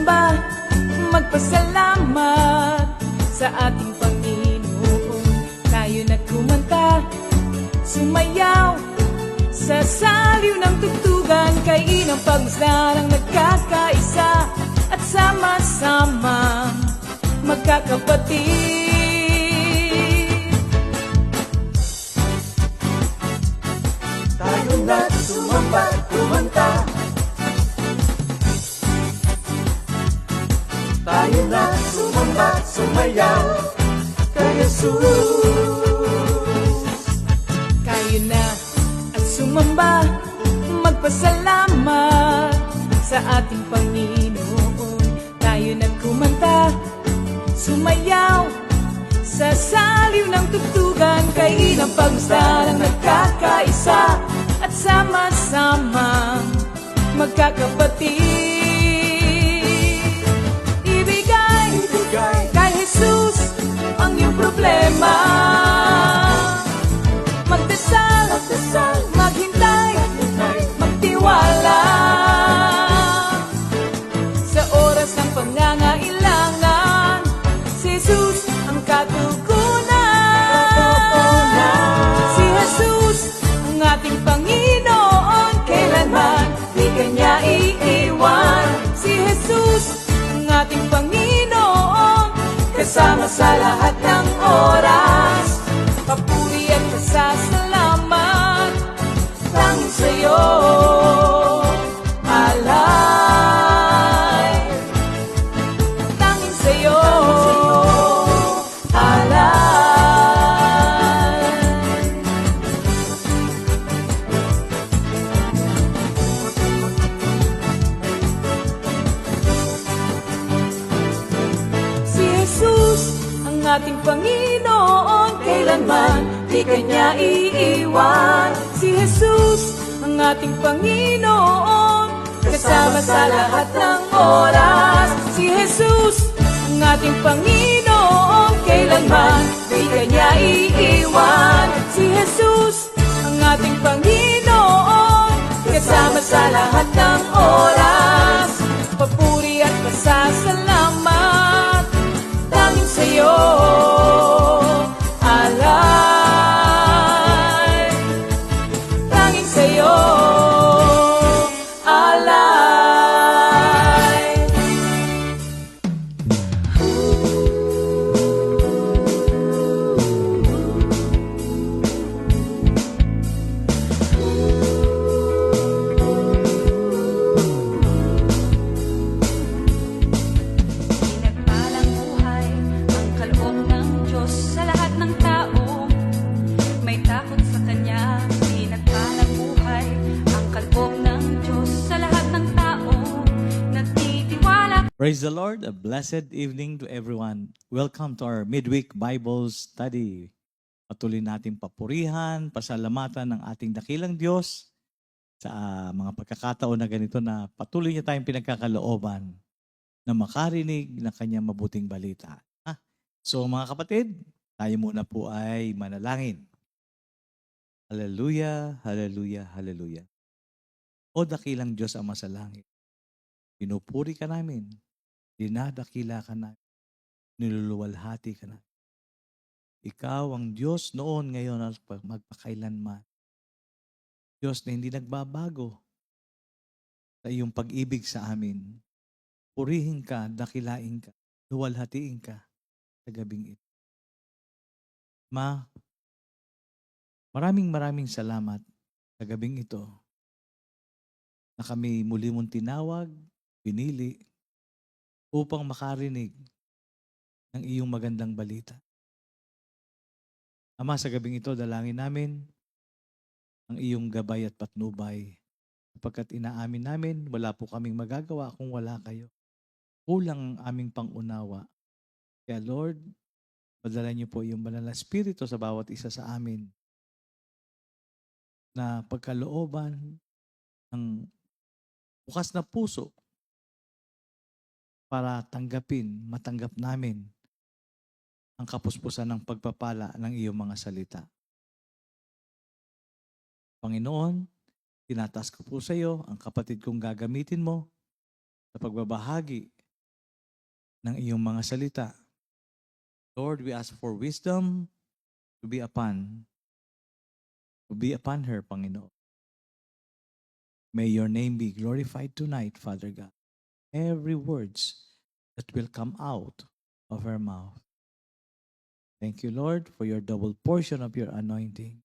sumamba, magpasalamat sa ating Panginoon. Tayo na kumanta, sumayaw sa saliw ng tugtugan, kay inang pagmasdan ang nagkakaisa at sama-sama magkakapatid. Tayo na sumamba, kumanta, tayo na sumamba, sumayaw kay Jesus. Kayo na at sumamba, magpasalamat sa ating Panginoon. Tayo na kumanta, sumayaw sa saliw ng tugtugan, kay inang pagmasdan ang nagkakaisa at sama-sama magkakapatid. Kay Jesus ang iyong problema. Magdasal, maghintay, magtiwala. Sa oras ng pangangailangan, si Jesus ang katugunan. Si Jesus ang ating Panginoon, kailanman di kanya iiwan. Si Jesus ang ating Panginoon, kasama sa lahat ng oras. Papuri at pasasalamat tanging sa'yo, alay. Tanging sa'yo, alay. Si Jesus ang ating Panginoon, kailanman di kanya iiwan. Si Jesus ang ating Panginoon, kasama sa lahat ng oras. Si Jesus ang ating Panginoon, kailanman di kanya iiwan. Si Jesus ang ating Panginoon, kasama sa lahat ng oras. Papuri at pasasalamat tanging sa'yo, alay. Tanging sa'yo, alay. Pinagpalang buhay ang kaloob ng Diyos sa lahat ng tao. May takot sa Kanya. Pinagpalang buhay ang kaloob ng Diyos sa lahat ng tao. Nagtitiwala. Praise the Lord. A blessed evening to everyone. Welcome to our midweek Bible study. Patuloy natin papurihan, pasalamatan ng ating dakilang Diyos sa mga pagkakataon na ganito na patuloy niya tayong pinagkakalooban na makarinig ng kanyang mabuting balita. So mga kapatid, tayo muna po ay manalangin. Hallelujah, hallelujah, hallelujah. O dakilang Diyos ang masalangit, pinupuri ka namin, dinadakila ka namin, niluluwalhati ka namin. Ikaw ang Diyos noon, ngayon at magpakailanman. Diyos na hindi nagbabago sa iyong pag-ibig sa amin. Purihin ka, dakilain ka, luwalhatiin ka sa gabing ito. Maraming salamat sa gabing ito na kami muli mong tinawag, pinili upang makarinig ng iyong magandang balita. Ama, sa gabing ito, dalangin namin ang iyong gabay at patnubay. Sapagkat inaamin namin, wala po kaming magagawa kung wala kayo. Kulang ang aming pangunawa. Kaya Lord, padala niyo po yung banal na Espiritu sa bawat isa sa amin na pagkalooban ng bukas na puso para matanggap namin ang kapuspusan ng pagpapala ng iyong mga salita. Panginoon, tinataas ko po sa iyo ang kapatid kong gagamitin mo sa pagbabahagi ng iyong mga salita. Lord, we ask for wisdom to be upon her, Panginoon. May your name be glorified tonight, Father God. Every words that will come out of her mouth. Thank you, Lord, for your double portion of your anointing.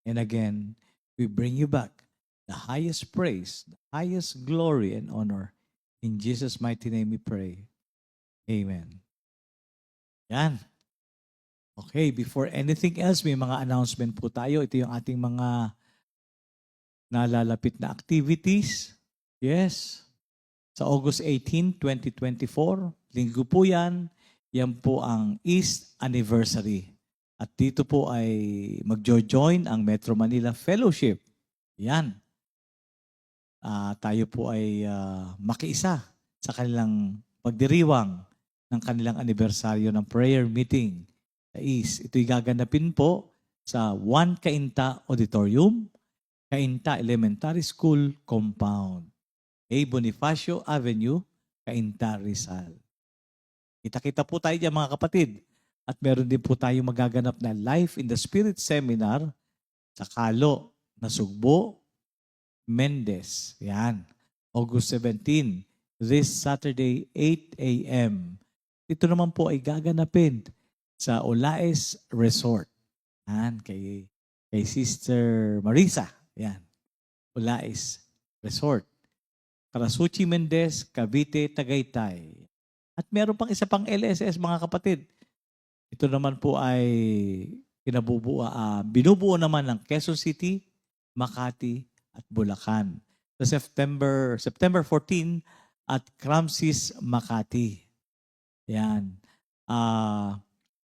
And again, we bring you back the highest praise, the highest glory and honor. In Jesus' mighty name we pray. Amen. Yan. Okay, before anything else, may mga announcement po tayo. Ito yung ating mga nalalapit na activities. Yes. Sa August 18, 2024, linggo po yan. Yan po ang East Anniversary. At dito po ay magjo-join ang Metro Manila Fellowship. Yan. Tayo po ay makiisa sa kanilang pagdiriwang ng kanilang anibersaryo ng prayer meeting sa East. Ito'y gaganapin po sa 1 Cainta Auditorium, Cainta Elementary School Compound, A. Bonifacio Avenue, Cainta, Rizal. Kita-kita po tayo dyan mga kapatid. At meron din po tayo magaganap na Life in the Spirit Seminar sa Kalo, Nasugbo, Mendez. Yan. August 17, this Saturday, 8 a.m. Ito naman po ay gaganapin sa Olaes Resort. Yan, kay Sister Marisa. Yan. Olaes Resort. Karasuchi Mendez, Cavite, Tagaytay. At meron pang isa pang LSS mga kapatid. Ito naman po ay binubuo naman ng Quezon City, Makati, at Bulacan. Sa September 14 at Cramsis, Makati. Yan.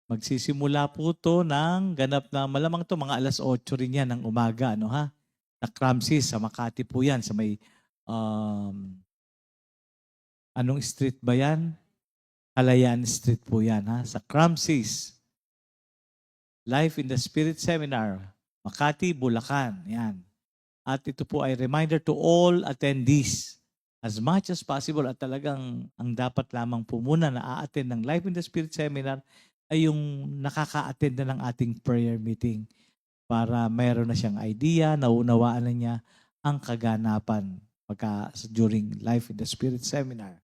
Magsisimula po to ng ganap na malamang to mga alas 8 rin yan ng umaga. Ano, ha? Sa Cramsis, sa Makati po yan. Sa may anong street ba yan? Kalayaan Street po yan, ha? Sa Cramsis. Life in the Spirit Seminar. Makati, Bulacan. Yan. At ito po ay reminder to all attendees. As much as possible at talagang ang dapat lamang po muna na a-attend ng Life in the Spirit Seminar ay yung nakaka-attend na ng ating prayer meeting para mayroon na siyang idea, naunawaan na niya ang kaganapan during Life in the Spirit Seminar.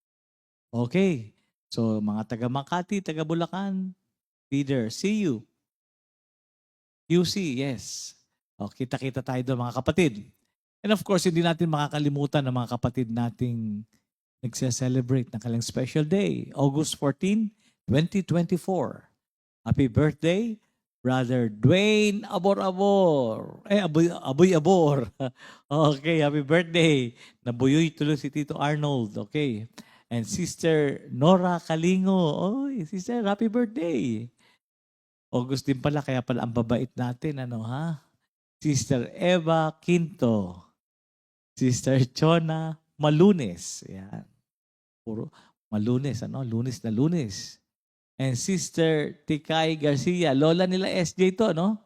Okay. So, mga taga Makati, taga Bulacan, leader, see you. QC, yes. O, kita-kita tayo doon mga kapatid. And of course, hindi natin makakalimutan ng mga kapatid nating nagse-celebrate ng kanilang special day. August 14, 2024. Happy birthday, Brother Dwayne Abor-Abor. Aboy-Abor. Okay, happy birthday. Nabuyoy tuloy si Tito Arnold. Okay. And Sister Nora Kalingo. Oy, Sister, happy birthday. August din pala, kaya pala ang babait natin. Ano, ha? Sister Eva Quinto. Sister Chona Malunes. Yan. Puro Malunes, ano? Lunes na Lunes. And Sister Tikay Garcia. Lola nila SJ to, no?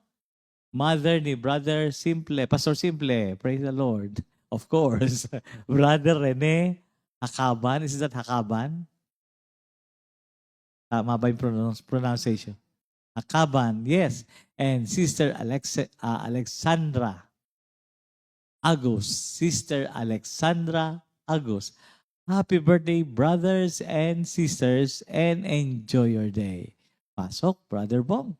Mother ni Brother Simple. Pastor Simple. Praise the Lord. Of course. Brother Rene Hakaban. Is that Hakaban? Tama ba yung pronunciation? Hakaban, yes. And Sister Alexandra Agus. Sister Alexandra Agus. Happy birthday, brothers and sisters, and enjoy your day. Pasok, Brother Bong.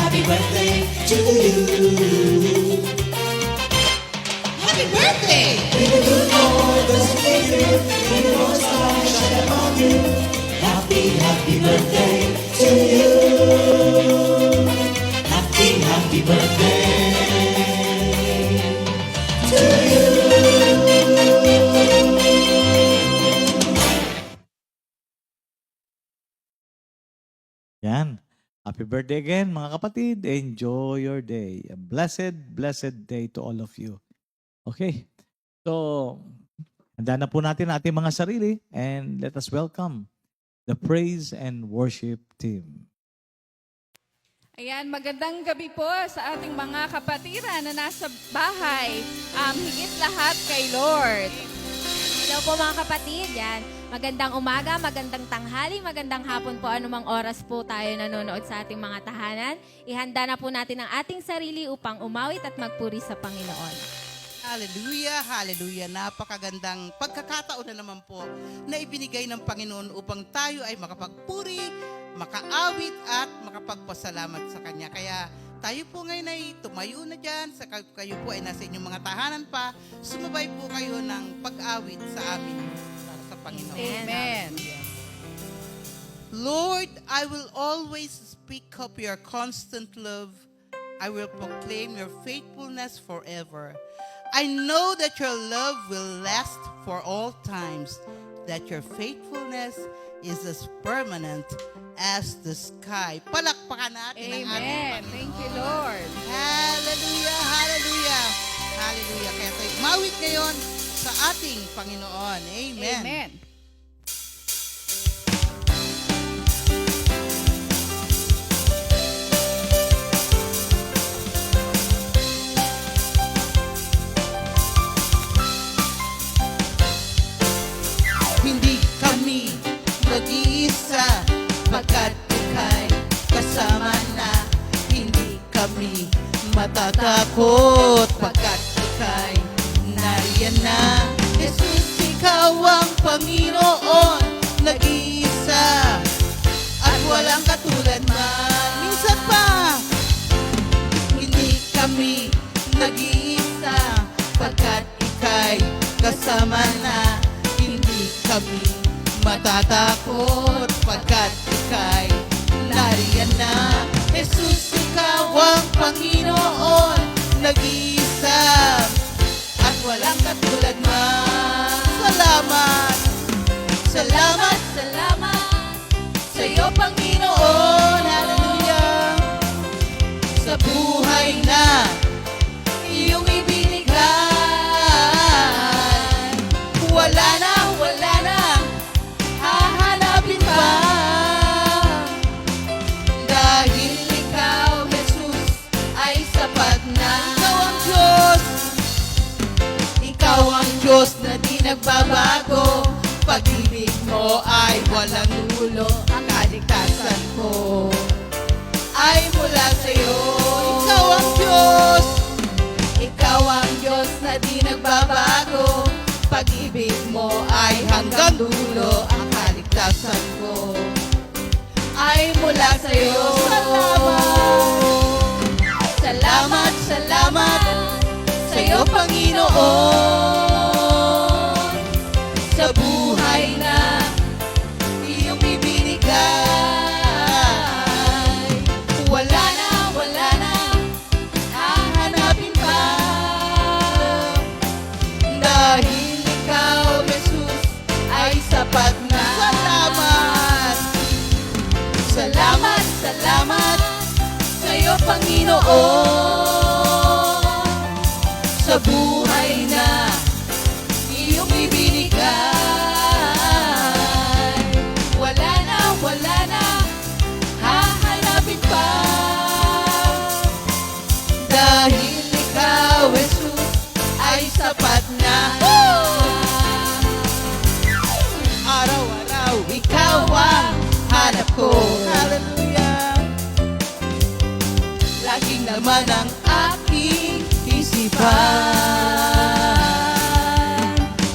Happy birthday to you. Ayan. Happy birthday again, mga kapatid. Enjoy your day. A blessed day to all of you. Okay. So, handa na po natin ang ating mga sarili and let us welcome the praise and worship team. Ayan, magandang gabi po sa ating mga kapatiran na nasa bahay. Higit lahat kay Lord. Hello po mga kapatid, yan. Magandang umaga, magandang tanghali, magandang hapon po anumang oras po tayo nanonood sa ating mga tahanan. Ihanda na po natin ang ating sarili upang umawit at magpuri sa Panginoon. Hallelujah, hallelujah. Napakagandang pagkakataon na naman po na ibinigay ng Panginoon upang tayo ay makapagpuri, makaawit at makapagpasalamat sa Kanya. Kaya tayo po ngayon ay tumayo na dyan, kayo po ay nasa inyong mga tahanan pa, sumabay po kayo ng pag-awit sa amin para sa Panginoon. Amen. Lord, I will always speak of your constant love. I will proclaim your faithfulness forever. I know that your love will last for all times, that your faithfulness is as permanent as the sky. Palakpakan natin ang ating Amen. Panginoon. Thank you, Lord. Hallelujah, hallelujah, hallelujah. Kaya tayo mawit ngayon sa ating Panginoon. Amen. Amen. Hindi kami nag-iisa, pagkat ika'y kasama na. Hindi kami matatakot, pagkat ika'y nariyan na. Jesus, ikaw ang Panginoon, nag-iisa, at walang katulad man. Minsan pa, hindi kami nag-iisa, pagkat ika'y kasama na. Hindi kami matatakot, pagkat ika'y nariyan na. Jesus, ikaw ang Panginoon, nag-iisa, at walang katulad man. Salamat, salamat, salamat sa iyo, Panginoon. Hallelujah. Sa buhay na iyong ibinigay, wala na hahanapin pa. Dahil ikaw, Jesus, ay sapat na. Ikaw ang Diyos na di nagbabago. Pag-ibig mo ay walang dulo. Ang kaligtasan ko ay mula sa iyo. Ikaw ang Diyos. Ikaw ang Diyos na di nagbabago. Pag-ibig mo ay hanggang dulo. Ang kaligtasan ko ay mula sa iyo. Salamat, salamat, salamat sa iyo, Panginoon. Sa buhay na iyong ibinigay, wala na hahanapin pa. Dahil ikaw, Jesus, ay sapat na. Salamat, salamat, salamat sa iyo, Panginoon. Sa buhay na iyong ibinigay, wala na hahanapin pa. Dahil ikaw, Jesus, ay sapat na. Araw-araw, ikaw ang hanap ko. Hallelujah. Laging naman ang aking isipan.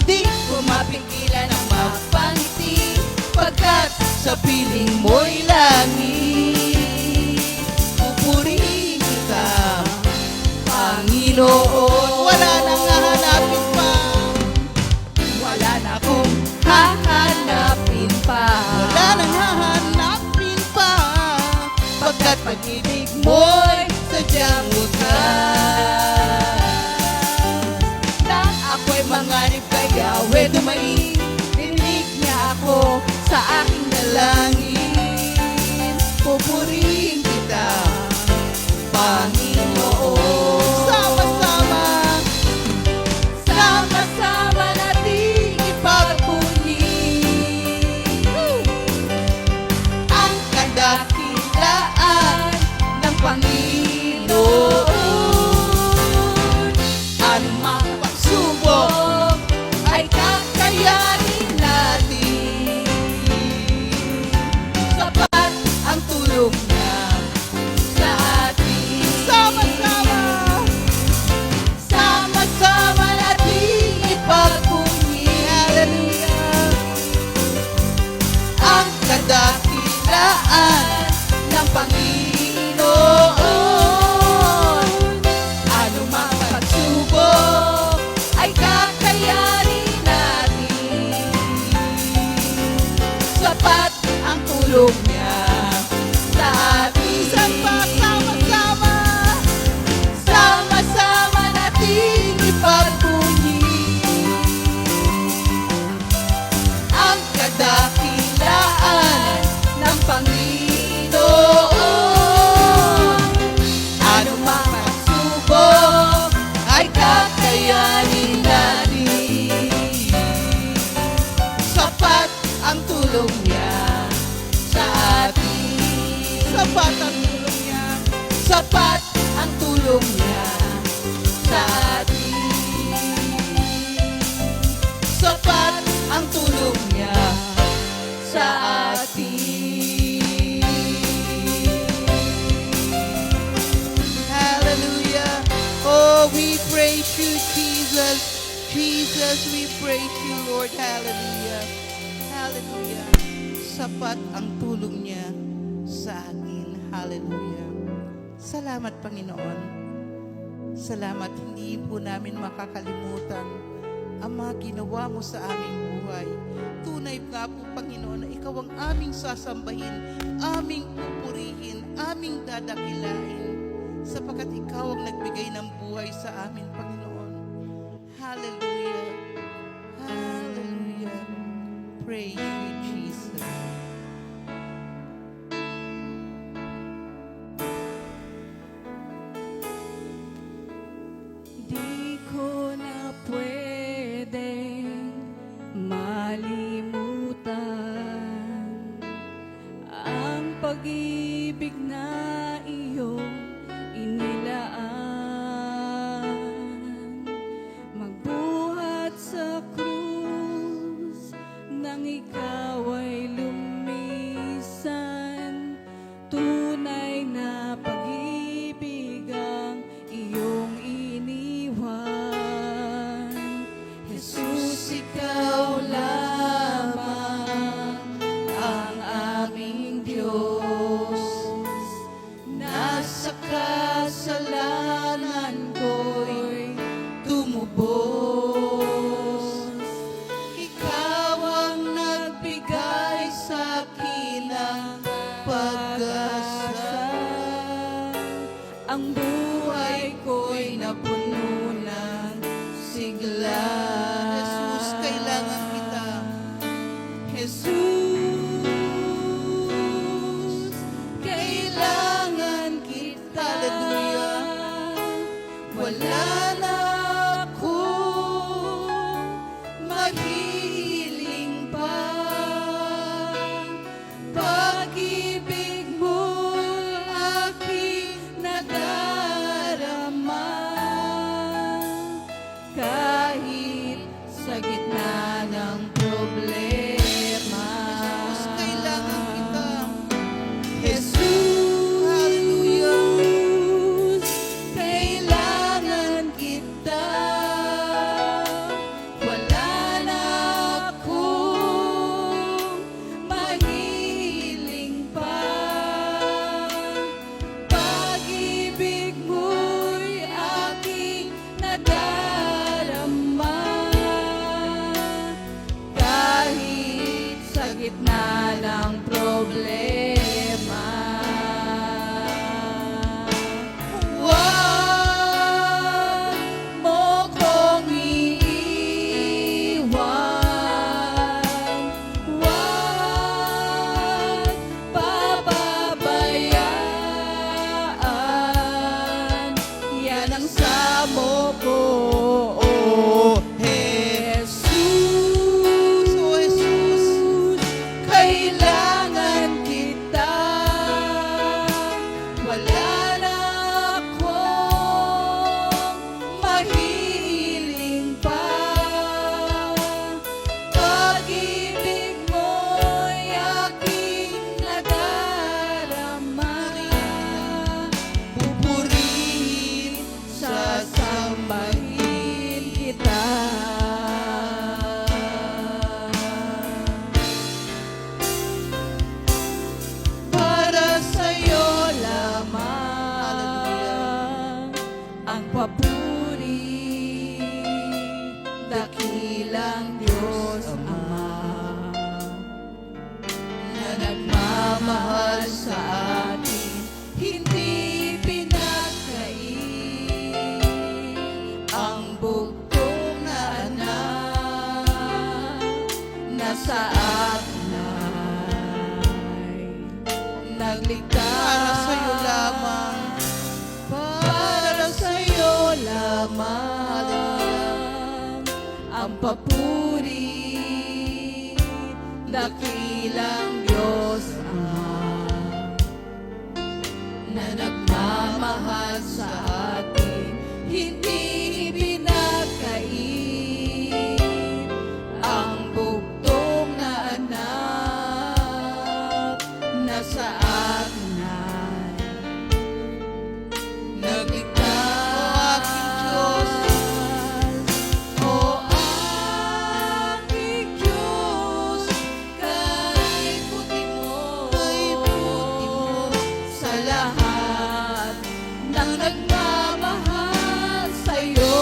Di ko mapigilan ang mapangiti, pagkat sa piling mo'y langit. Pupurihin kita, Panginoon. Wala nang hahanapin pa. Wala na akong hahanapin pa. Wala nang hahanapin pa. Pagkat pag-ibig mo'y sadyang wakas. Nang ako'y manganib kay Yahweh, dumaing, dinig niya ako sa aking dalangin. Pinupurihin kita, Panginoon. Sama-sama, sama-sama nating ipagpuni ang kadakilaan ng Panginoon. Anumang pagsubok ay kakayanin natin. Sapat ang tulong niya sa atin. Sama-sama, sama-sama nating ipagpuni. Hallelujah. Ang kadakilaan ng Panginoon. Anumang pagsubok ay kakayanin natin. Sapat ang tulong niya sa atin. Sama-sama, sama-sama nating ipagpuni ang kadakilaan ng Panginoon. Anumang pagsubok ay kakayanin natin. Sapat ang tulong niya sa atin. Sapat ang tulong niya. Sapat ang tulong niya sa atin. Sapat ang tulong niya sa atin. Hallelujah. Oh, we praise you, Jesus. Jesus, we praise you, Lord. Hallelujah. Hallelujah. Sapat ang tulong niya sa atin. Hallelujah. Salamat, Panginoon. Salamat, hindi po namin makakalimutan ang mga ginawa mo sa aming buhay. Tunay nga po, Panginoon, na ikaw ang aming sasambahin, aming pupurihin, aming dadakilain, sapagkat ikaw ang nagbigay ng buhay sa amin, Panginoon. Hallelujah. Hallelujah. Praise you, Jesus. Di ko na pwedeng malimutan ang pag-ibig na iyong inilaan. Magbuhat sa krus nang ikaw ay lumisan. Tunay na pag-ibig ang iyong iniwan. Jesus, ikaw lamang ang aming Diyos. Nasa kasalanan ko'y tumubos. Ikaw ang nagbigay sa akin ng pag-asa. Ang buhay ko'y napuno ng sigla. Jesus, kailangan kita. Jesus, kailangan kita. Hallelujah. Wala na akong maghihiling pa. Pag-ibig mo aking nadarama. Kahit sa gitna ng problema. Jesus, kailangan kita. Jesus, Hallelujah. kailangan kita. Wala na sa atin ay nagligtas. Para sa'yo lamang. Para sa'yo lamang ang papuri, dakilang Diyos Ama na nagmamahal sa atin, hindi pinagkait ang bugtong na anak na sa atin ay nagligtas. O aking Diyos, kay puti mo sa lahat ng nagmamahal sa'yo.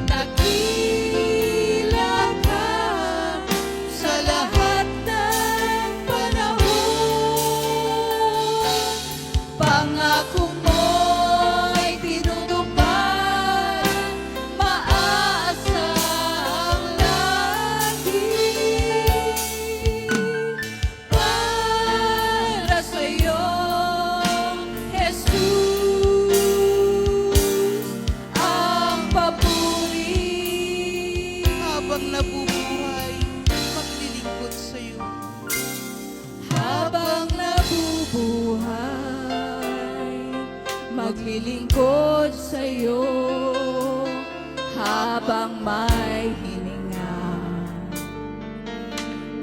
Dakila ka sa lahat ng panahon. Pangako mo'y tinutupad, maaasang lagi. Para sa'yo, Jesus, ang papuri. Habang nabubuhay, maglilingkod sa'yo. Habang nabubuhay, maglilingkod sa'yo. Habang may hininga,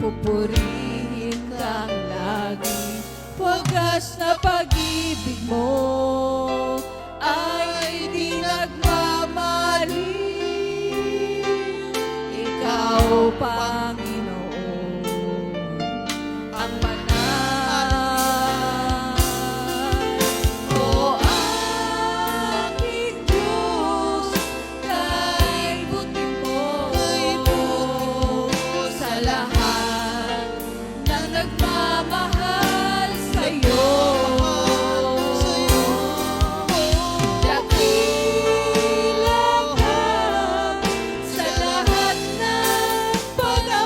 pupurihin kang lagi. Wagas na pag-ibig mo ay di nagmamali. Ikaw, Panginoon, ang banal. O aking Diyos, kay buti mo sa lahat ng nagmamahal sa'yo. Dakila ka sa lahat ng panahon.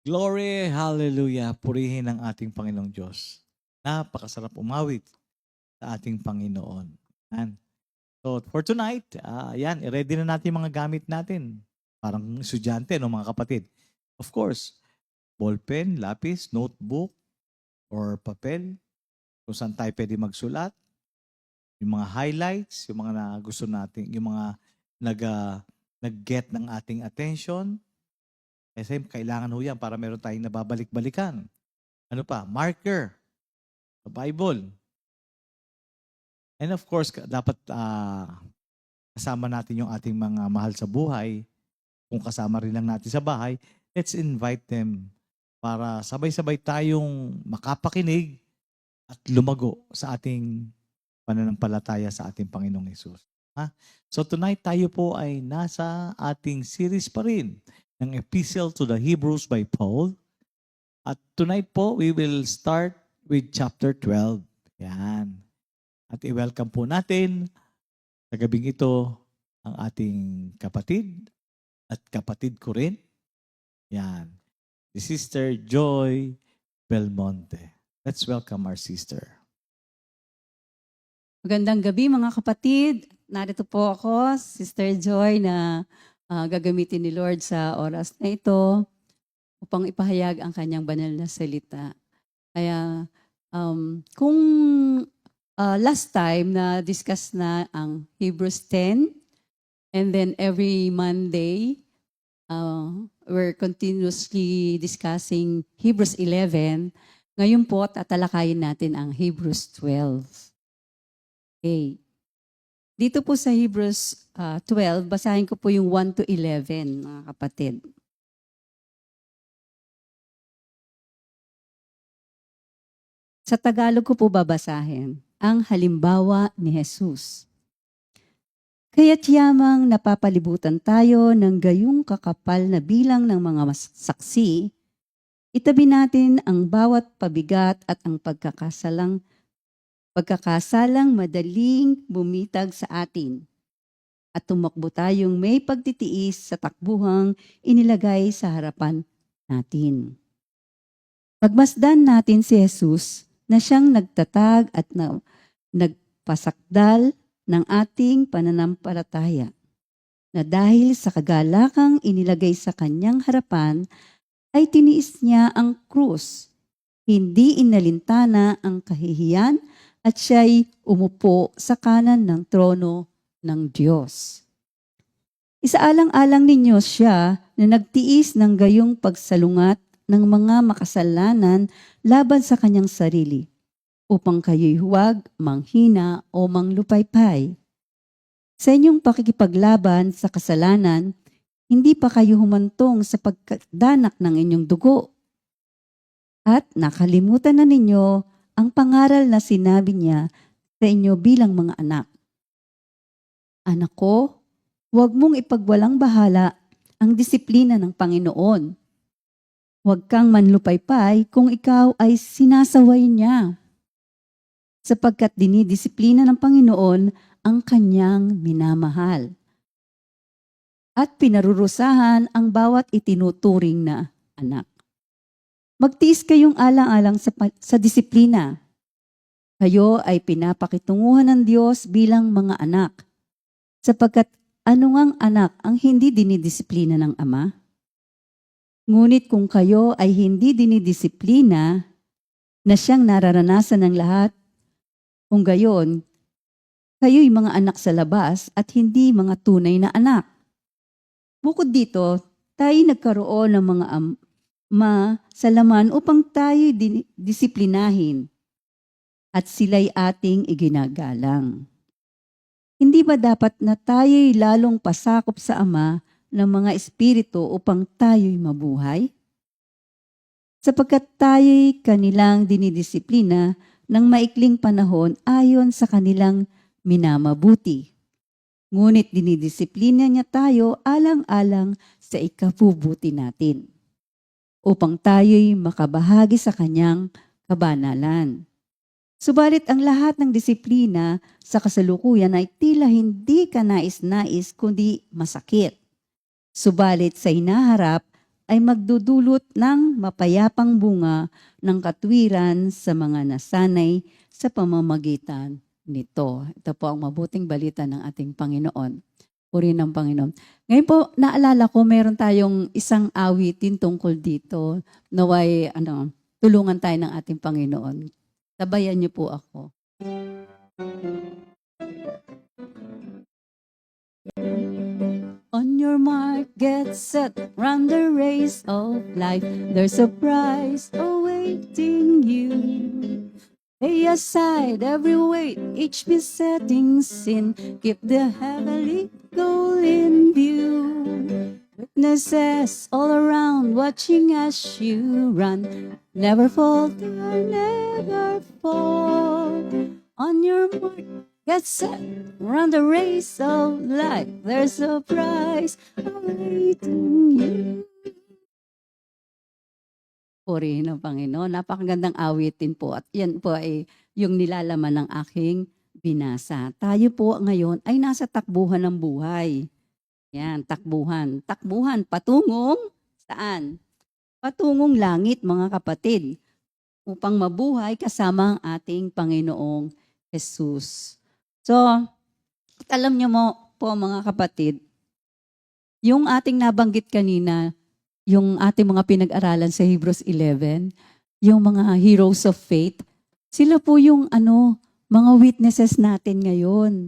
Glory, hallelujah. Purihin ang ating Panginoong Diyos. Napakasarap umawit sa ating Panginoon. Yan. So, for tonight, yan, i-ready na natin yung mga gamit natin. Parang estudyante, no, mga kapatid. Of course, ballpen, lapis, notebook, or papel, kung saan tayo pwede magsulat, yung mga highlights, yung mga na gusto natin, yung mga nag-get ng ating attention. Kasi kailangan ho yan para meron tayong nababalik-balikan. Ano pa? Marker. Sa Bible. And of course, dapat kasama natin yung ating mga mahal sa buhay. Kung kasama rin lang natin sa bahay, let's invite them para sabay-sabay tayong makapakinig at lumago sa ating pananampalataya sa ating Panginoong Hesus. So tonight tayo po ay nasa ating series pa rin ng Epistle to the Hebrews by Paul. At tonight po, we will start with chapter 12. Yan. At i-welcome po natin sa gabing ito ang ating kapatid at kapatid ko rin. Yan. Si Sister Joy Belmonte. Let's welcome our sister. Magandang gabi mga kapatid. Narito po ako, Sister Joy, na gagamitin ni Lord sa oras na ito upang ipahayag ang kanyang banal na salita. Kaya kung last time na discuss na ang Hebrews 10 and then every Monday we're continuously discussing Hebrews 11. Ngayon po tatalakayin natin ang Hebrews 12. Okay. Dito po sa Hebrews 12, basahin ko po yung 1 to 11, mga kapatid. Sa Tagalog ko po babasahin ang halimbawa ni Jesus. Kaya't yamang napapalibutan tayo ng gayong kakapal na bilang ng mga saksi, itabi natin ang bawat pabigat at ang pagkakasalang madaling bumitag sa atin at tumakbo tayong may pagtitiis sa takbuhang inilagay sa harapan natin. Pagmasdan natin si Jesus na siyang nagtatag at nagpasakdal ng ating pananampalataya, na dahil sa kagalakang inilagay sa kanyang harapan ay tiniis niya ang krus, hindi inalintana ang kahihiyan at siya'y umupo sa kanan ng trono ng Diyos. Isaalang-alang ninyo siya na nagtiis ng gayong pagsalungat ng mga makasalanan laban sa kanyang sarili, upang kayo'y huwag manghina o manglupaypay. Sa inyong pakikipaglaban sa kasalanan, hindi pa kayo humantong sa pagdanak ng inyong dugo. At nakalimutan na ninyo ang pangaral na sinabi niya sa inyo bilang mga anak. Anak ko, huwag mong ipagwalang bahala ang disiplina ng Panginoon. Huwag kang manlupaypay kung ikaw ay sinasaway niya, sapagkat dinidisiplina ng Panginoon ang kanyang minamahal. At pinarurusahan ang bawat itinuturing na anak. Magtiis kayong alang-alang sa disiplina. Kayo ay pinapakitunguhan ng Diyos bilang mga anak, sapagkat anumang anak ang hindi dinidisiplina ng Ama? Ngunit kung kayo ay hindi dinidisiplina, na siyang nararanasan ng lahat, kung gayon, kayo'y mga anak sa labas at hindi mga tunay na anak. Bukod dito, tayo nagkaroon ng mga ama sa laman upang tayo'y disiplinahin at sila'y ating iginagalang. Hindi ba dapat na tayo'y lalong pasakop sa Ama ng mga espiritu upang tayo'y mabuhay? Sapagkat tayo'y kanilang dinidisiplina ng maikling panahon ayon sa kanilang minamabuti. Ngunit dinidisiplina niya tayo alang-alang sa ikabubuti natin, upang tayo'y makabahagi sa kanyang kabanalan. Subalit ang lahat ng disiplina sa kasalukuyan ay tila hindi ka nais-nais kundi masakit. Subalit sa hinaharap ay magdudulot ng mapayapang bunga ng katwiran sa mga nasanay sa pamamagitan nito. Ito po ang mabuting balita ng ating Panginoon. Puri ng Panginoon. Ngayon po, naalala ko, meron tayong isang awitin tungkol dito. Naway, tulungan tayo ng ating Panginoon. Sabayan niyo po ako. On your mark, get set, run the race of life. There's a prize awaiting you. Lay aside every weight, each besetting sin. Keep the heavenly goal in view. Witnesses all around, watching as you run. Never falter, never fall. On your mark, get set, run the race of life. There's a prize awaiting you. Purihin ng Panginoon. Napakagandang awitin po. At yan po ay yung nilalaman ng aking binasa. Tayo po ngayon ay nasa takbuhan ng buhay. Yan, takbuhan. Takbuhan, patungong saan? Patungong langit, mga kapatid. Upang mabuhay kasama ang ating Panginoong Jesus. So, alam niyo mo po mga kapatid, yung ating nabanggit kanina, yung ating mga pinag-aralan sa Hebrews 11, yung mga heroes of faith, sila po yung mga witnesses natin ngayon.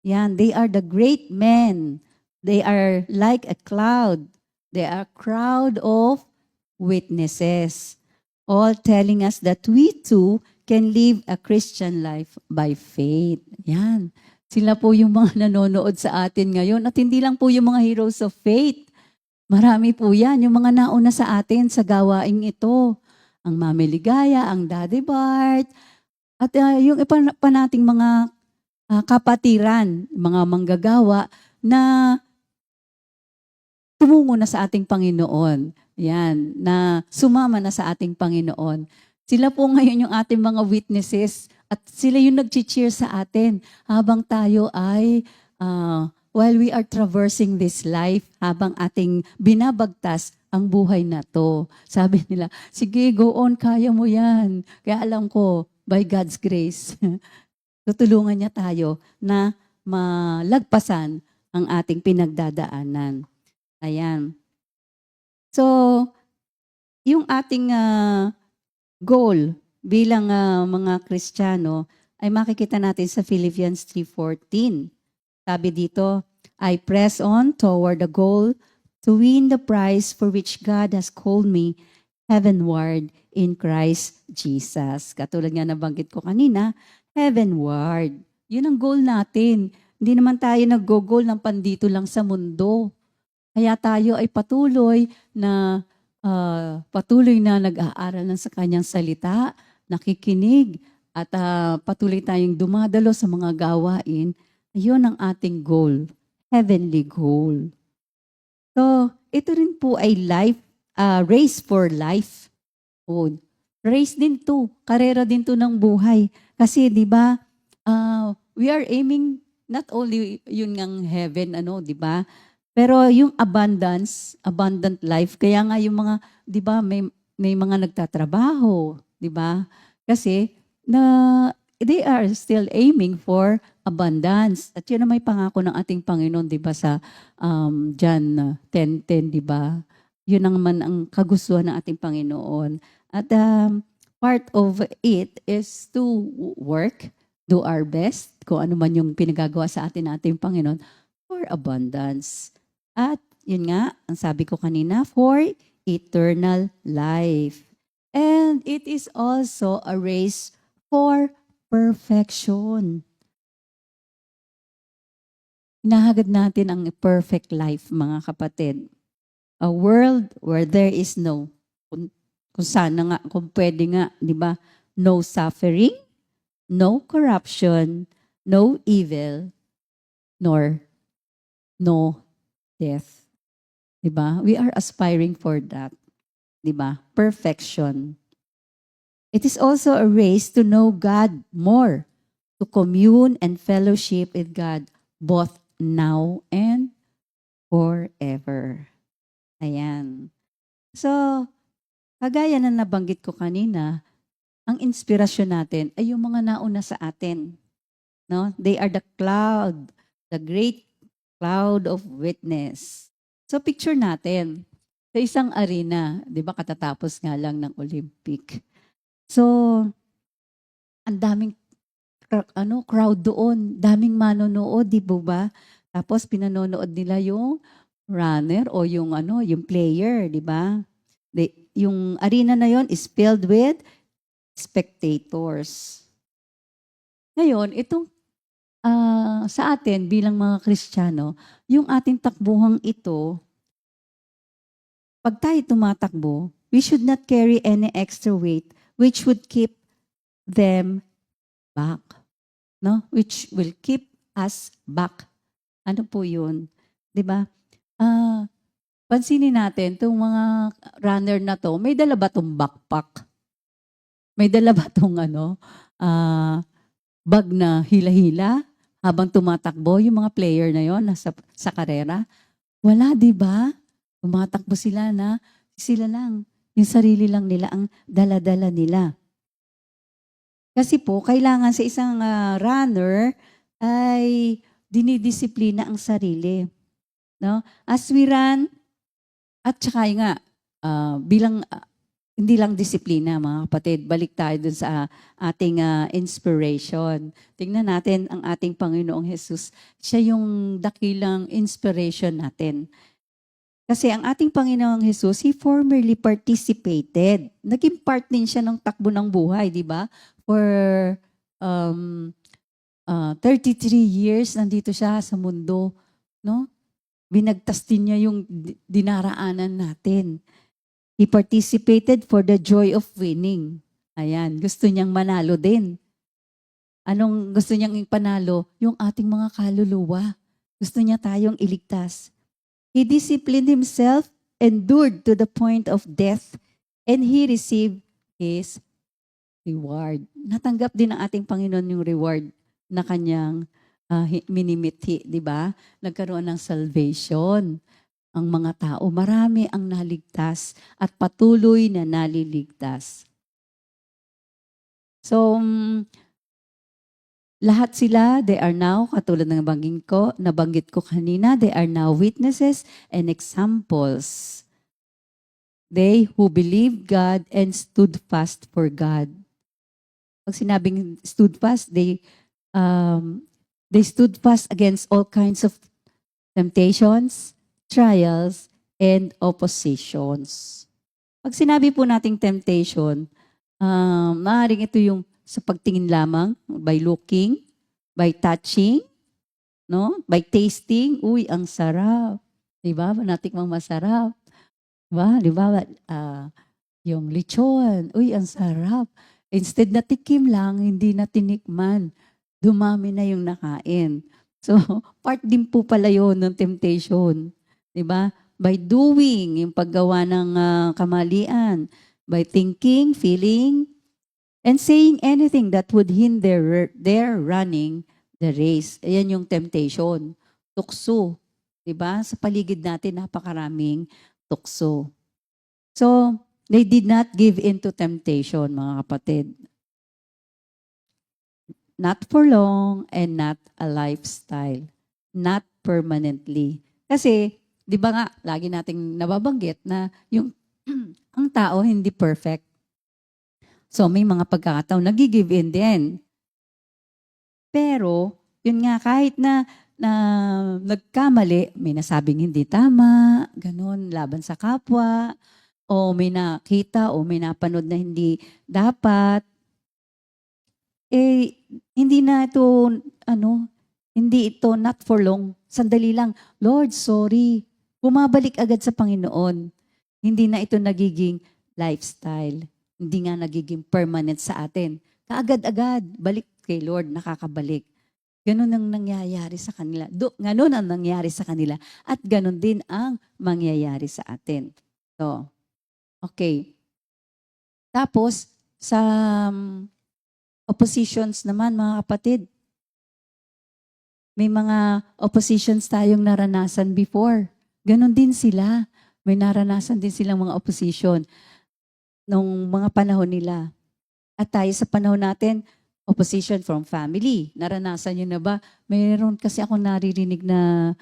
Yan, they are the great men. They are like a cloud. They are a crowd of witnesses, all telling us that we too can live a Christian life by faith. Yan. Sila po yung mga nanonood sa atin ngayon. At hindi lang po yung mga heroes of faith. Marami po yan, yung mga nauna sa atin sa gawaing ito. Ang Mami Ligaya, ang Daddy Bart, at yung iba pa nating mga kapatiran, mga manggagawa na tumungo na sa ating Panginoon. Yan, na sumama na sa ating Panginoon. Sila po ngayon yung ating mga witnesses at sila yung nag-cheer sa atin habang tayo ay while we are traversing this life, habang ating binabagtas ang buhay na to. Sabi nila, sige, go on, kaya mo yan. Kaya alam ko, by God's grace, tutulungan niya tayo na malagpasan ang ating pinagdadaanan. Ayan. So, yung ating goal bilang mga Kristiyano ay makikita natin sa Philippians 3:14. Sabi dito, I press on toward the goal to win the prize for which God has called me heavenward in Christ Jesus. Katulad nga nabanggit ko kanina, heavenward. Yun ang goal natin. Hindi naman tayo nag-goal ng pandito lang sa mundo. Kaya tayo ay patuloy na nag-aaral ng sa kanyang salita, nakikinig, at patuloy tayong dumadalo sa mga gawain. Ayun ang ating goal, heavenly goal. So, ito rin po ay race for life. O, race din to, karera din to ng buhay. Kasi, di ba, we are aiming not only yun ng heaven, di ba? Pero yung abundant life, kaya nga yung mga, di ba, may mga nagtatrabaho, di ba? Kasi, they are still aiming for abundance. At yun ang may pangako ng ating Panginoon, di ba, sa John 10:10, di ba? Yun naman ang kagustuhan ng ating Panginoon. At part of it is to work, do our best, kung ano man yung pinagagawa sa ating Panginoon, for abundance. At yun nga, ang sabi ko kanina, for eternal life. And it is also a race for perfection. Hinahagad natin ang perfect life, mga kapatid. A world where there is kung sana nga, kung pwede nga, di ba? No suffering, no corruption, no evil, nor no death. Di ba? We are aspiring for that. Di ba? Perfection. It is also a race to know God more, to commune and fellowship with God, both now and forever. Ayan. So, kagaya na nabanggit ko kanina, ang inspirasyon natin ay yung mga nauna sa atin. No? They are the cloud, the great cloud of witness. So picture natin, sa isang arena, di ba katatapos nga lang ng Olympic. So, ang daming crowd doon, daming manonood, di ba? Tapos pinanonood nila yung runner o yung yung player, di ba? Yung arena na yon is filled with spectators. Ngayon, itong sa atin bilang mga Kristiyano, yung ating takbuhang ito, pag tayo tumatakbo, we should not carry any extra weight which would keep them back. No? Which will keep us back. Ano po yun? 'Di ba? Pansinin natin, itong mga runner na to, may dala ba itong backpack? May dala ba itong bag na hila-hila habang tumatakbo yung mga player na yon sa karera? Wala, di ba? Tumatakbo sila sila lang, yung sarili lang nila ang dala-dala nila. Kasi po, kailangan sa isang runner ay dinidisiplina ang sarili. No? As we run, at saka nga, bilang hindi lang disiplina, mga kapatid, balik tayo dun sa ating inspiration. Tingnan natin ang ating Panginoong Jesus. Siya yung dakilang inspiration natin. Kasi ang ating Panginoong Jesus, He formerly participated. Naging part din siya ng takbo ng buhay, di ba? For 33 years, nandito siya sa mundo. No? Binagtas din niya yung dinaraanan natin. He participated for the joy of winning. Ayan, gusto niyang manalo din. Anong gusto niyang ipanalo? Yung ating mga kaluluwa. Gusto niya tayong iligtas. He disciplined himself, endured to the point of death, and he received his reward. Natanggap din ng ating Panginoon yung reward na kanyang minimithi, di ba? Nagkaroon ng salvation. Ang mga tao, marami ang naligtas at patuloy na naliligtas. So, lahat sila, they are now, katulad ng nabanggit ko kanina, they are now witnesses and examples. They who believed God and stood fast for God. Pag sinabing stood fast, they stood fast against all kinds of temptations, trials, and oppositions. Pag sinabi po nating temptation, maaaring ito yung sa pagtingin lamang, by looking, by touching, no? By tasting, uy, ang sarap. Diba? Natikmang masarap. Diba? Yung lechon, uy, ang sarap. Instead na tikim lang, hindi na tinikman. Dumami na yung nakain. So, part din po pala yun ng temptation. Diba? By doing, yung paggawa ng kamalian. By thinking, feeling, and saying anything that would hinder their running the race. Ayan yung temptation. Tukso. Diba? Sa paligid natin, napakaraming tukso. So, they did not give in to temptation, mga kapatid. Not for long and not a lifestyle. Not permanently. Kasi, di ba nga, lagi nating nababanggit na yung ang tao hindi perfect. So, may mga pagkakataon nag-give in din. Pero, yun nga, kahit na nagkamali, may nasabing hindi tama, ganun, laban sa kapwa, o may nakita, o may napanood na hindi dapat, hindi na ito, hindi ito not for long. Sandali lang, Lord, sorry. Bumabalik agad sa Panginoon. Hindi na ito nagiging lifestyle. Hindi nga nagiging permanent sa atin. Kaagad-agad, balik kay Lord, nakakabalik. Ganun ang nangyayari sa kanila. Ganun ang nangyayari sa kanila. At ganun din ang mangyayari sa atin. So, okay. Tapos, sa oppositions naman, mga kapatid, may mga oppositions tayong naranasan before. Ganon din sila. May naranasan din silang mga opposition nung mga panahon nila. At tayo sa panahon natin, opposition from family. Naranasan nyo na ba? Mayroon kasi akong naririnig na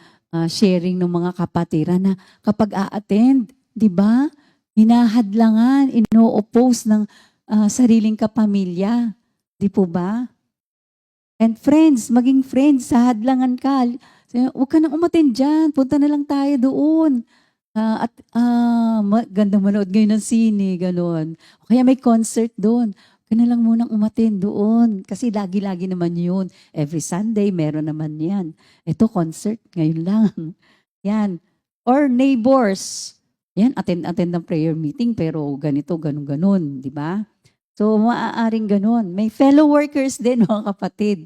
sharing ng mga kapatiran na kapag a-attend, di ba? Hinahadlangan, ino-oppose ng sariling kapamilya. Di po ba? And friends, maging friends, sa hadlangan ka. Huwag ka nang umattend dyan. Punta na lang tayo doon. Ganda manood ngayon ng sine, gano'n. O kaya may concert doon. Huwag ka na lang munang umattend doon. Kasi lagi-lagi naman yun. Every Sunday, meron naman yan. Ito, concert, ngayon lang. Yan. Or neighbors. Yan, attend ng prayer meeting, pero ganito, ganun-ganun. Di ba? So, maaaring ganun. May fellow workers din, mga kapatid.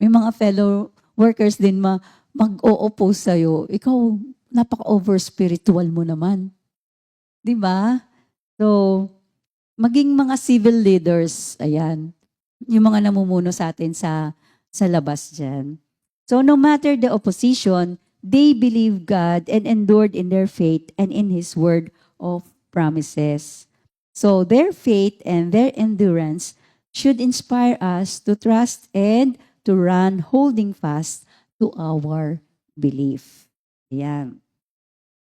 May mga fellow workers din mag-o-oppose sa'yo. Ikaw, napaka-over spiritual mo naman. Di ba? So, maging mga civil leaders, ayan, yung mga namumuno sa atin sa labas dyan. So, no matter the opposition, they believe God and endured in their faith and in His word of promises. So, their faith and their endurance should inspire us to trust and to run holding fast to our belief. Ayan.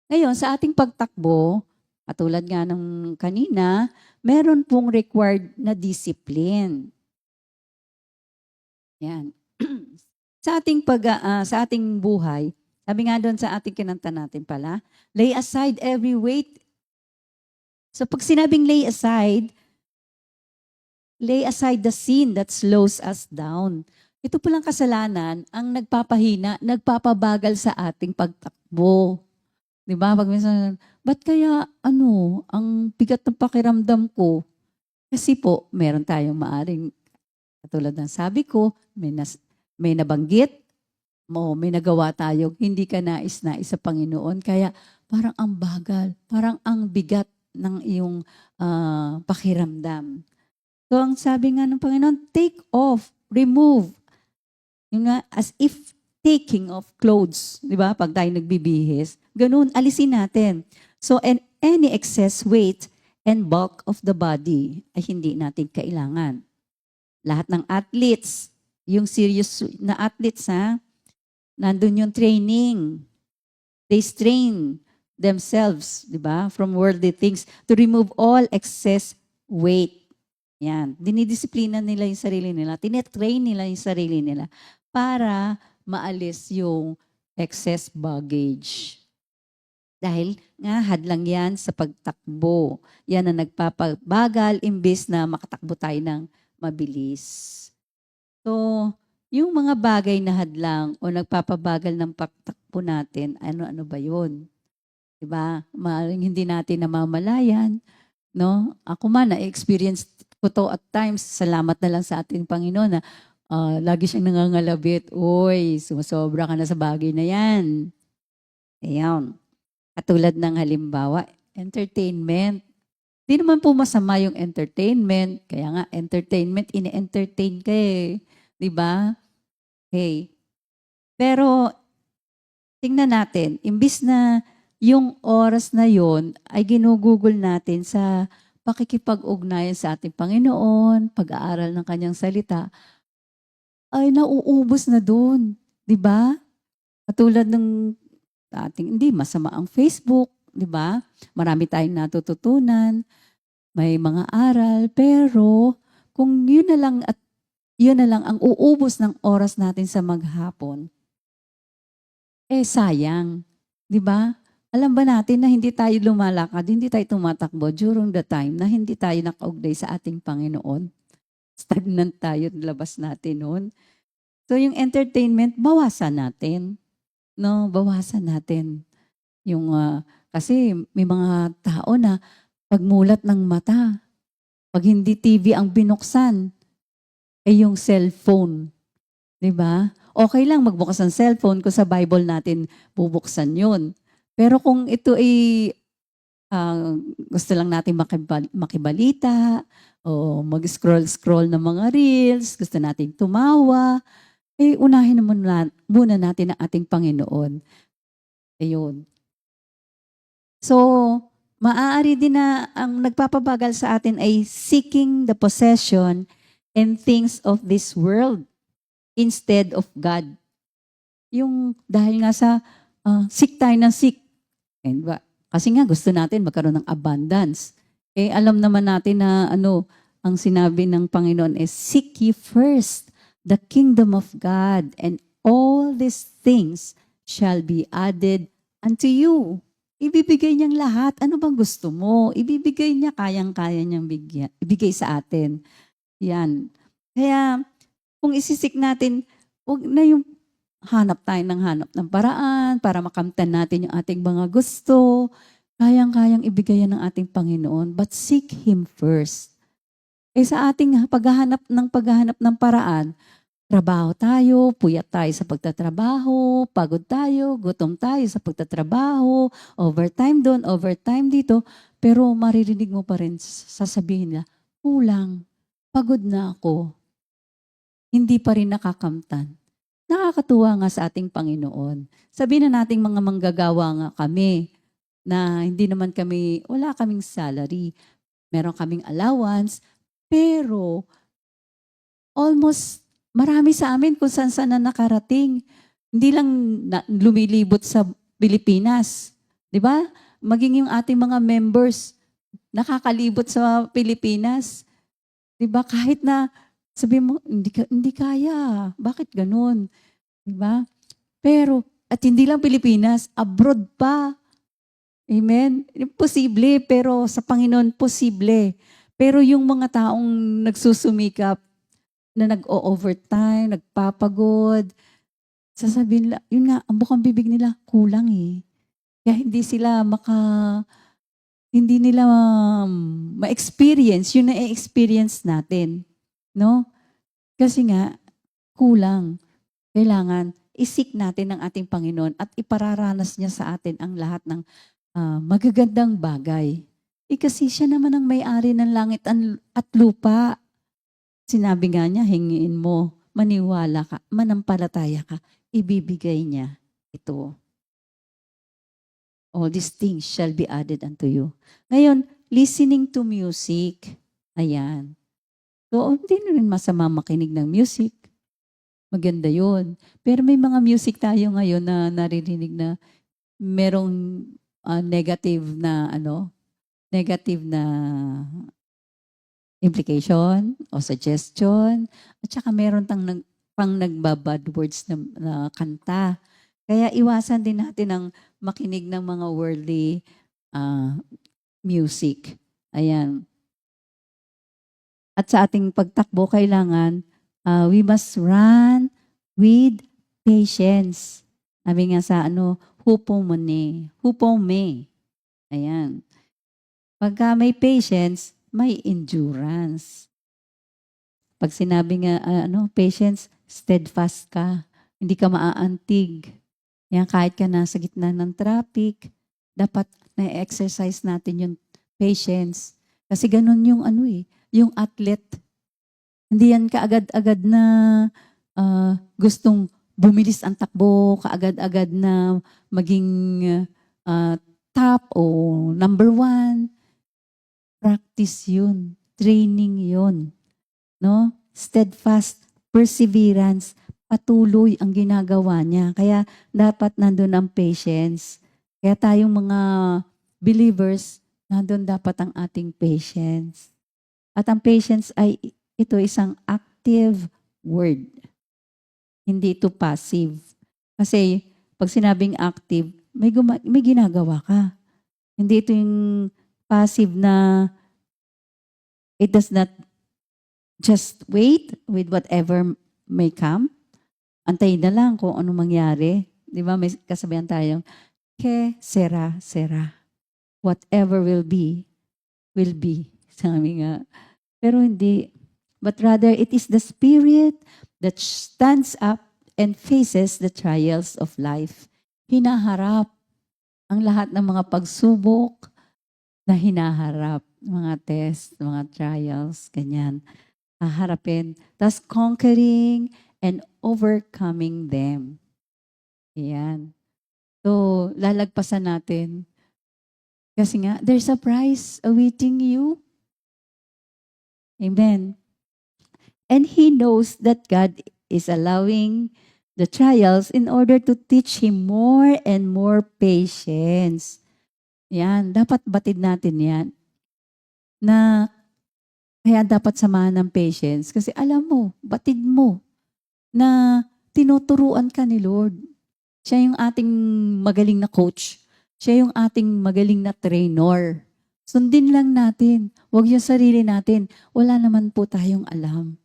Ngayon, sa ating pagtakbo, katulad nga ng kanina, meron pong required na discipline. Yan. sa ating buhay, sabi nga doon sa ating kinanta natin pala, lay aside every weight. So pag sinabing lay aside the sin that slows us down. Ito palang kasalanan ang nagpapahina, nagpapabagal sa ating pagtakbo. Di ba? Pag minsan, ba't kaya ang bigat ng pakiramdam ko? Kasi po, meron tayong maaring, katulad ng sabi ko, may nabanggit, may nagawa tayo, hindi ka nais-nais sa Panginoon. Kaya parang ang bagal, parang ang bigat ng iyong pakiramdam. So ang sabi nga ng Panginoon, take off, remove. Yung nga, as if taking off clothes, di ba? Pag tayo nagbibihis, ganun, alisin natin. So, any excess weight and bulk of the body ay hindi natin kailangan. Lahat ng athletes, yung serious na athletes, nandun yung training. They strain themselves, di ba? From worldly things to remove all excess weight. Yan. Dinidisiplina nila yung sarili nila. Tinetrain nila yung sarili nila para maalis yung excess baggage. Dahil nga hadlang yan sa pagtakbo. Yan ang nagpapabagal imbes na makatakbo tayo ng mabilis. So, yung mga bagay na hadlang o nagpapabagal ng pagtakbo natin, ano-ano ba yun? Diba? Maaaring hindi natin namamalayan. No? Ako man, na-experience ko to at times. Salamat na lang sa ating Panginoon na lagi siyang nangangalabit. Uy, sumasobra ka na sa bagay na yan. Ayan. Katulad ng halimbawa, entertainment. Di naman po masama yung entertainment. Kaya nga, entertainment, ine-entertain ka eh. Diba? Okay. Pero, tingnan natin, imbis na yung oras na yon ay ginugugol natin sa pakikipag-ugnayan sa ating Panginoon, pag-aaral ng kanyang salita, ay nauubos na doon. Diba? Katulad ng ating, hindi masama ang Facebook, diba? Marami tayong natututunan, may mga aral, pero kung yun na lang ang uubos ng oras natin sa maghapon, sayang. Diba? Alam ba natin na hindi tayo lumalakad, hindi tayo tumatakbo during the time na hindi tayo nakaugnay sa ating Panginoon? Stagnant tayo, labas natin noon. So yung entertainment, bawasan natin. No, bawasan natin. Yung, kasi may mga tao na pagmulat ng mata, pag hindi TV ang binuksan, ay yung cellphone. Diba? Okay lang magbukas ng cellphone kung sa Bible natin bubuksan yun. Pero kung ito ay gusto lang natin makibalita o mag-scroll ng mga reels, gusto natin tumawa, unahin naman muna natin ang ating Panginoon. Ayun. So, maaari din na ang nagpapabagal sa atin ay seeking the possession and things of this world instead of God. Yung dahil nga sa seek tayo ng seek. Kasi nga gusto natin magkaroon ng abundance. Alam naman natin na ang sinabi ng Panginoon is, seek ye first the kingdom of God, and all these things shall be added unto you. Ibibigay niyang lahat. Ano bang gusto mo? Ibibigay niya, kayang-kaya niyang ibigay sa atin. Yan. Kaya, kung isisik natin, huwag na yung hanap ng paraan para makamtan natin yung ating mga gusto. Kayang-kayang ibigay yan ng ating Panginoon. But seek Him first. Sa ating paghahanap ng paraan, trabaho tayo, puyat tayo sa pagtatrabaho, pagod tayo, gutom tayo sa pagtatrabaho, overtime doon, overtime dito, pero maririnig mo pa rin, sasabihin nila, kulang, pagod na ako, hindi pa rin nakakamtan. Nakakatuwa nga sa ating Panginoon. Sabihin na nating mga manggagawa nga kami, na hindi naman kami, wala kaming salary, meron kaming allowance, pero almost marami sa amin kung saan na nakarating. Hindi lang lumilibot sa Pilipinas. Di ba? Maging yung ating mga members nakakalibot sa Pilipinas. Di ba? Kahit na sabi mo, hindi kaya. Bakit ganun? Di ba? Pero, at hindi lang Pilipinas, abroad pa. Amen? Imposible, pero sa Panginoon, posible. Pero yung mga taong nagsusumikap, na nag-o-overtime, nagpapagod, sasabihin nila, yun nga, ang bukang bibig nila, kulang eh. Kaya hindi nila ma-experience, yun na-experience natin. No? Kasi nga, kulang. Kailangan, isik natin ng ating Panginoon at ipararanas niya sa atin ang lahat ng magagandang bagay. Kasi siya naman ang may-ari ng langit at lupa. Sinabi nga niya, hingiin mo, maniwala ka, manampalataya ka, ibibigay niya ito. All these things shall be added unto you. Ngayon, listening to music. Ayan. So, hindi na rin masama makinig ng music. Maganda yun. Pero may mga music tayo ngayon na naririnig na merong negative na implication o suggestion, at saka meron pang nagbabad words na kanta. Kaya iwasan din natin ang makinig ng mga worldly music. Ayan. At sa ating pagtakbo, kailangan we must run with patience. Sabi nga sa hupome. Ayan. Pagka may patience, may endurance. Pag sinabi nga, patience, steadfast ka. Hindi ka maaantig. Yan, kahit ka nasa gitna ng traffic, dapat na-exercise natin yung patience. Kasi ganun yung yung athlete. Hindi yan kaagad-agad na gustong bumilis ang takbo, kaagad-agad na maging top o number 1. Practice yun. Training yun. No? Steadfast, perseverance, patuloy ang ginagawa niya. Kaya dapat nandun ang patience. Kaya tayong mga believers, nandun dapat ang ating patience. At ang patience ay ito isang active word. Hindi ito passive. Kasi pag sinabing active, may ginagawa ka. Hindi ito yung passive na it does not just wait with whatever may come. Antayin na lang kung ano mangyari. Di ba? May kasabihan tayong, sera. Whatever will be. Sabi nga. Pero hindi. But rather, it is the Spirit that stands up and faces the trials of life. Hinaharap ang lahat ng mga pagsubok na hinaharap, mga test, mga trials, ganyan. Haharapin. Thus conquering and overcoming them. Ayan. So, lalagpasan natin Kasi nga, there's a prize awaiting you. Amen. And he knows that God is allowing the trials in order to teach him more and more patience. Yan, dapat batid natin yan. Na kaya dapat samahan ng patience. Kasi alam mo, batid mo na tinuturuan ka ni Lord. Siya yung ating magaling na coach. Siya yung ating magaling na trainer. Sundin lang natin. Huwag yung sarili natin. Wala naman po tayong alam.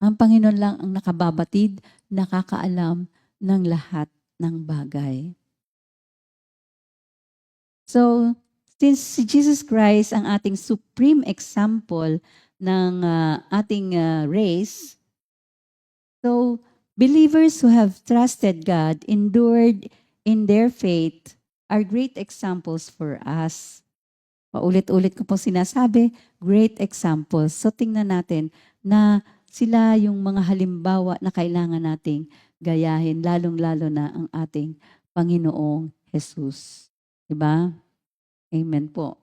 Ang Panginoon lang ang nakababatid, nakakaalam ng lahat ng bagay. So, since si Jesus Christ ang ating supreme example ng ating race, so believers who have trusted God, endured in their faith, are great examples for us. Paulit-ulit ko po sinasabi, great examples. So tingnan natin na sila yung mga halimbawa na kailangan nating gayahin, lalong-lalo na ang ating Panginoong Jesus. Diba? Amen po.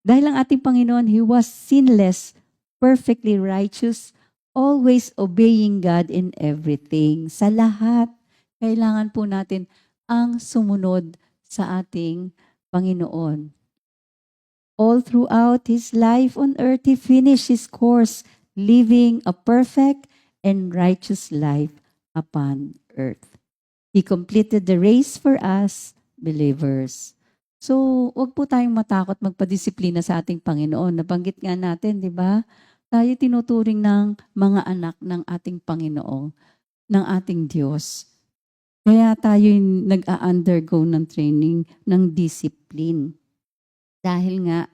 Dahil ang ating Panginoon, He was sinless, perfectly righteous, always obeying God in everything. Sa lahat, kailangan po natin ang sumunod sa ating Panginoon. All throughout His life on earth, He finished His course, living a perfect and righteous life upon earth. He completed the race for us, believers. So, wag po tayong matakot magpadisiplina sa ating Panginoon. Nabanggit nga natin, di ba? Tayo tinuturing ng mga anak ng ating Panginoon, ng ating Diyos. Kaya tayo nag-undergo ng training ng discipline. Dahil nga,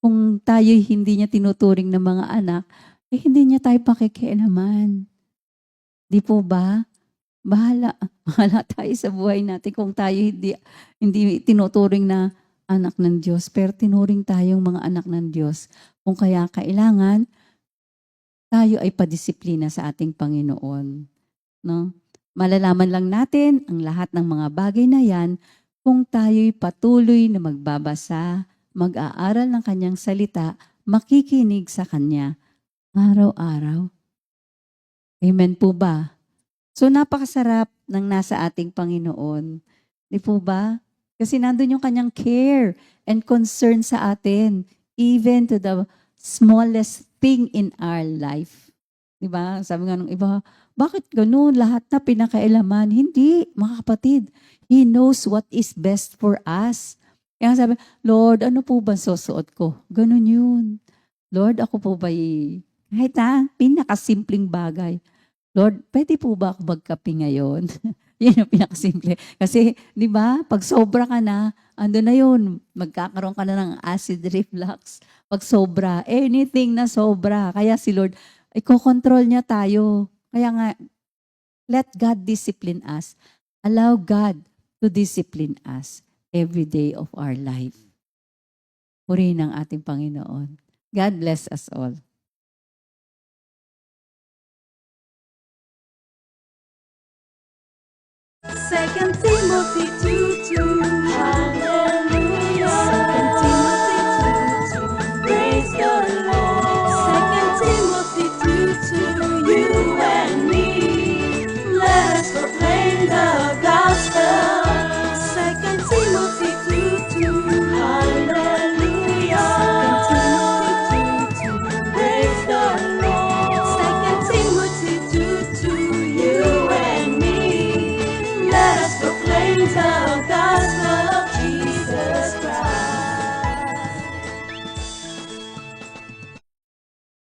kung tayo hindi niya tinuturing ng mga anak, hindi niya tayo pakikialaman. Di po ba? Bahala tayo sa buhay natin kung tayo hindi tinuturing na anak ng Diyos, pero tinuring tayong mga anak ng Diyos. Kung kaya kailangan, tayo ay padisiplina sa ating Panginoon. No? Malalaman lang natin ang lahat ng mga bagay na yan kung tayo'y patuloy na magbabasa, mag-aaral ng kanyang salita, makikinig sa kanya araw-araw. Amen po ba? So napakasarap ng nasa ating Panginoon. Di po ba? Kasi nandun yung kanyang care and concern sa atin, even to the smallest thing in our life. Di ba? Sabi nga nung iba, bakit ganun? Lahat na pinakailaman. Hindi, mga kapatid. He knows what is best for us. Kaya sabi, Lord, ano po ba susuot ko? Ganun yun. Lord, ako po ba kahit pinakasimpleng bagay. Lord, pwede po ba ako magkape ngayon? Yan ang pinakasimple. Kasi, di ba, pag sobra ka na, ando na yun, magkakaroon ka na ng acid reflux. Pag sobra, anything na sobra. Kaya si Lord, iko-control niya tayo. Kaya nga, let God discipline us. Allow God to discipline us every day of our life. Purihin ang ating Panginoon. God bless us all. Second Timothy 2:2. Hallelujah. Second Timothy 2:2. Praise the Lord. Second Timothy 2:2. You and me, let us proclaim the gospel. Second Timothy 2:2. Hallelujah. Second Timothy 2:2. Praise the Lord. Second Timothy 2:2. You and me, let us proclaim the